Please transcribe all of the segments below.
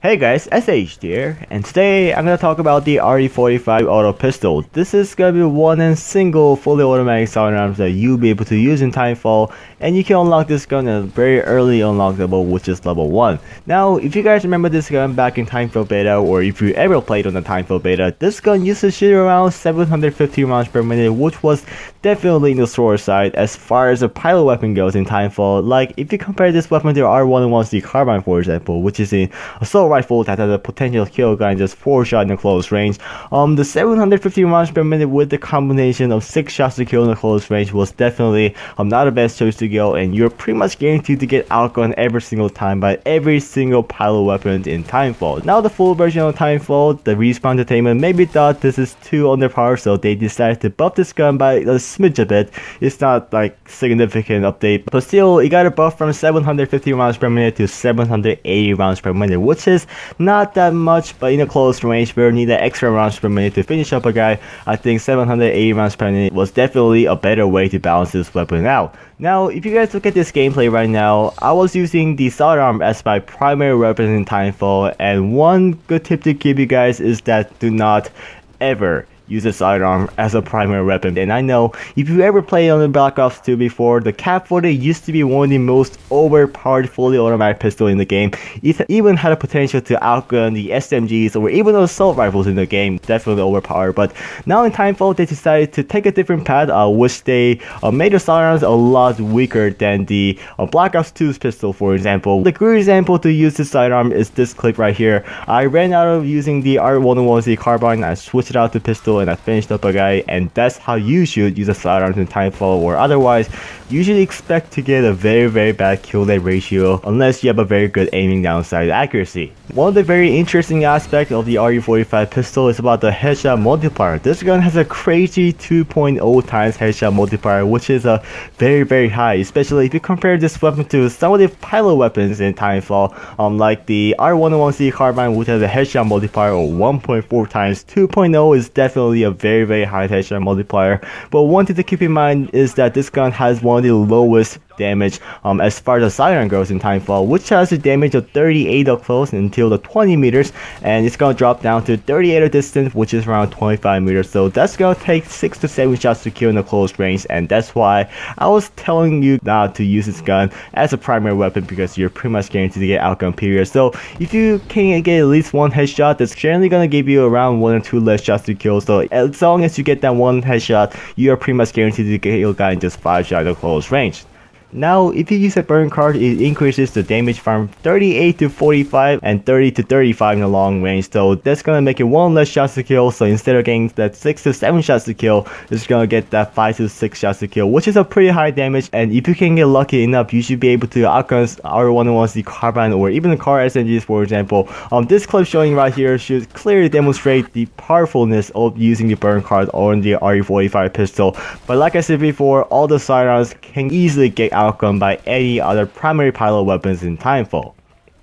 Hey guys, SH here, and today I'm gonna talk about the RE-45 auto pistol. This is gonna be one and single fully automatic sidearms that you'll be able to use in Titanfall, and you can unlock this gun at a very early unlock level, which is level 1. Now, if you guys remember this gun back in Titanfall beta, or if you ever played on the Titanfall beta, this gun used to shoot around 750 rounds per minute, which was definitely in the slower side as far as a pilot weapon goes in Titanfall. Like, if you compare this weapon to R101C carbine, for example, which is an assault rifle that has a potential kill gun just 4 shots in the close range. The 750 rounds per minute with the combination of 6 shots to kill in the close range was definitely not the best choice to go, and you're pretty much guaranteed to get outgunned every single time by every single pilot weapon in Titanfall. Now the full version of Titanfall, the Respawn Entertainment maybe thought this is too underpowered, so they decided to buff this gun by a smidge a bit. It's not like significant update, but still it got a buff from 750 rounds per minute to 780 rounds per minute, which is not that much, but in a close range where you need the extra rounds per minute to finish up a guy, I think 780 rounds per minute was definitely a better way to balance this weapon out. Now, if you guys look at this gameplay right now, I was using the sidearm as my primary weapon in Titanfall, and one good tip to give you guys is that do not ever use a sidearm as a primary weapon. And I know if you ever played on the Black Ops 2 before, the Cap 40 used to be one of the most overpowered fully automatic pistol in the game. It even had a potential to outgun the SMGs or even the assault rifles in the game. Definitely overpowered. But now in Titanfall, they decided to take a different path, which they made the sidearms a lot weaker than the Black Ops 2's pistol, for example. The good example to use this sidearm is this clip right here. I ran out of using the R101C carbine, I switched it out to pistol, and I finished up a guy, and that's how you should use a sidearm in Titanfall, or otherwise you should expect to get a very bad kill rate ratio unless you have a very good aiming downside accuracy. One of the very interesting aspects of the RE-45 pistol is about the headshot multiplier. This gun has a crazy 2.0 times headshot multiplier, which is a very high, especially if you compare this weapon to some of the pilot weapons in Titanfall, like the R101C carbine, which has a headshot multiplier of 1.4 times. 2.0 is definitely a very high headshot multiplier, but one thing to keep in mind is that this gun has one of the lowest damage as far as the sidearm goes in Titanfall, which has a damage of 38 up close until the 20 meters, and it's gonna drop down to 38 at distance, which is around 25 meters. So that's gonna take 6 to 7 shots to kill in the close range, and that's why I was telling you not to use this gun as a primary weapon, because you're pretty much guaranteed to get outgunned, period. So if you can get at least one headshot, that's generally gonna give you around 1 or 2 less shots to kill. So as long as you get that one headshot, you are pretty much guaranteed to get your guy in just 5 shots at close range. Now, if you use a burn card, it increases the damage from 38 to 45 and 30 to 35 in the long range, so that's gonna make it 1 less shots to kill. So instead of getting that 6 to 7 shots to kill, it's gonna get that 5 to 6 shots to kill, which is a pretty high damage. And if you can get lucky enough, you should be able to outgun R101C carbine or even the car SMGs, for example. This clip showing right here should clearly demonstrate the powerfulness of using the burn card on the RE-45 pistol. But like I said before, all the sidearms can easily get outgunned by any other primary pilot weapons in Titanfall.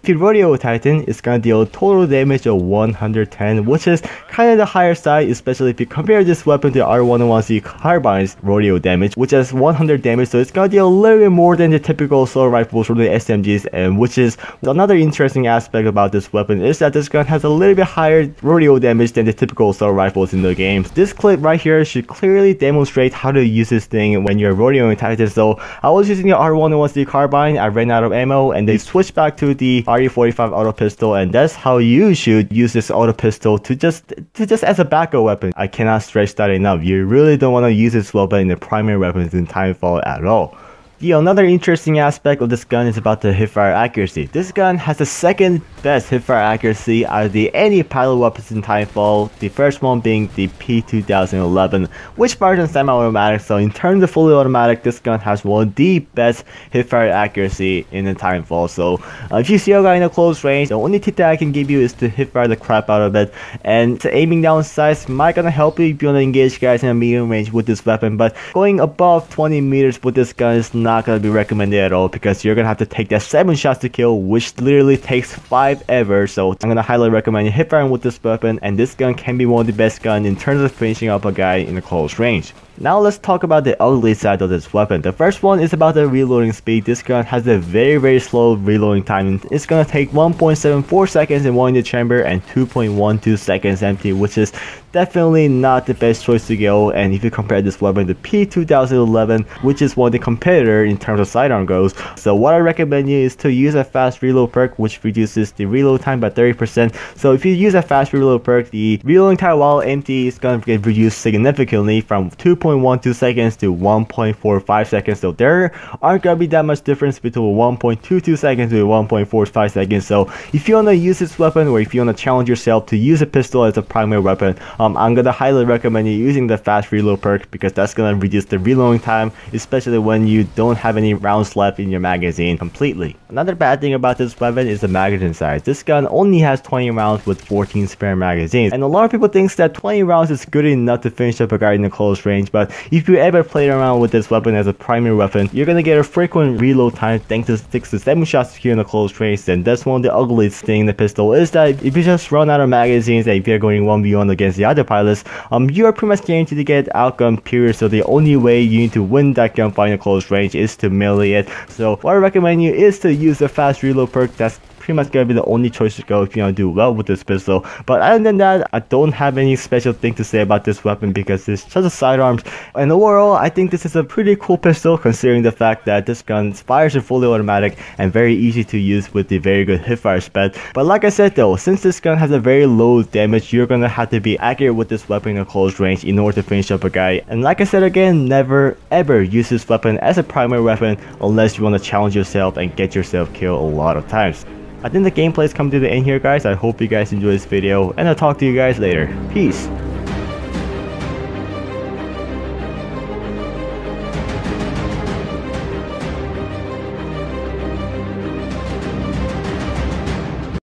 If you Rodeo Titan, it's gonna deal total damage of 110, which is kind of the higher side, especially if you compare this weapon to R101C carbine's Rodeo damage, which has 100 damage, so it's gonna deal a little bit more than the typical assault rifles from the SMGs. And which is another interesting aspect about this weapon, is that this gun has a little bit higher Rodeo damage than the typical assault rifles in the game. This clip right here should clearly demonstrate how to use this thing when you're Rodeoing Titan. So I was using the R101C carbine, I ran out of ammo, and they switched back to the RE-45 auto pistol, and that's how you should use this auto pistol to just as a backup weapon. I cannot stress that enough. You really don't want to use this weapon in the primary weapons in Titanfall at all. Another interesting aspect of this gun is about the hipfire accuracy. This gun has the second best hipfire accuracy out of any pilot weapons in Titanfall, the first one being the P2011, which fires in semi-automatic. So in terms of fully automatic, this gun has one of the best hipfire accuracy in the Titanfall. So if you see a guy in a close range, the only tip that I can give you is to hipfire the crap out of it, and the aiming down sights might gonna help you if you want to engage guys in a medium range with this weapon, but going above 20 meters with this gun is not gonna be recommended at all, because you're gonna have to take that 7 shots to kill, which literally takes 5 ever. So I'm gonna highly recommend you hip firing with this weapon, and this gun can be one of the best guns in terms of finishing up a guy in a close range. Now let's talk about the ugly side of this weapon. The first one is about the reloading speed. This gun has a very slow reloading time. It's gonna take 1.74 seconds in one in the chamber and 2.12 seconds empty, which is definitely not the best choice to go. And if you compare this weapon to P2011, which is one of the competitor in terms of sidearm goes, so what I recommend you is to use a fast reload perk, which reduces the reload time by 30%. So if you use a fast reload perk, the reloading time while empty is gonna get reduced significantly from 2.12 seconds to 1.45 seconds. So there aren't gonna be that much difference between 1.22 seconds to 1.45 seconds. So if you wanna use this weapon, or if you wanna challenge yourself to use a pistol as a primary weapon, I'm gonna highly recommend you using the fast reload perk, because that's gonna reduce the reloading time, especially when you don't have any rounds left in your magazine completely. Another bad thing about this weapon is the magazine size. This gun only has 20 rounds with 14 spare magazines, and a lot of people think that 20 rounds is good enough to finish up a guy in the close range. But if you ever played around with this weapon as a primary weapon, you're gonna get a frequent reload time thanks to 6 to 7 shots here in the close range. And that's one of the ugliest thing in the pistol, is that if you just run out of magazines and if you're going 1v1 against the other pilots, you are pretty much guaranteed to get outgunned, period. So the only way you need to win that gunfight in the close range is to melee it. So what I recommend you is to use the fast reload perk. That's pretty much gonna be the only choice to go if you want to do well with this pistol. But other than that, I don't have any special thing to say about this weapon, because it's just a sidearms. And overall, I think this is a pretty cool pistol, considering the fact that this gun fires in fully automatic and very easy to use with the very good hipfire spec. But like I said though, since this gun has a very low damage, you're gonna have to be accurate with this weapon in a close range in order to finish up a guy. And like I said again, never ever use this weapon as a primary weapon unless you want to challenge yourself and get yourself killed a lot of times. I think the gameplay is coming to the end here, guys. I hope you guys enjoyed this video, and I'll talk to you guys later. Peace.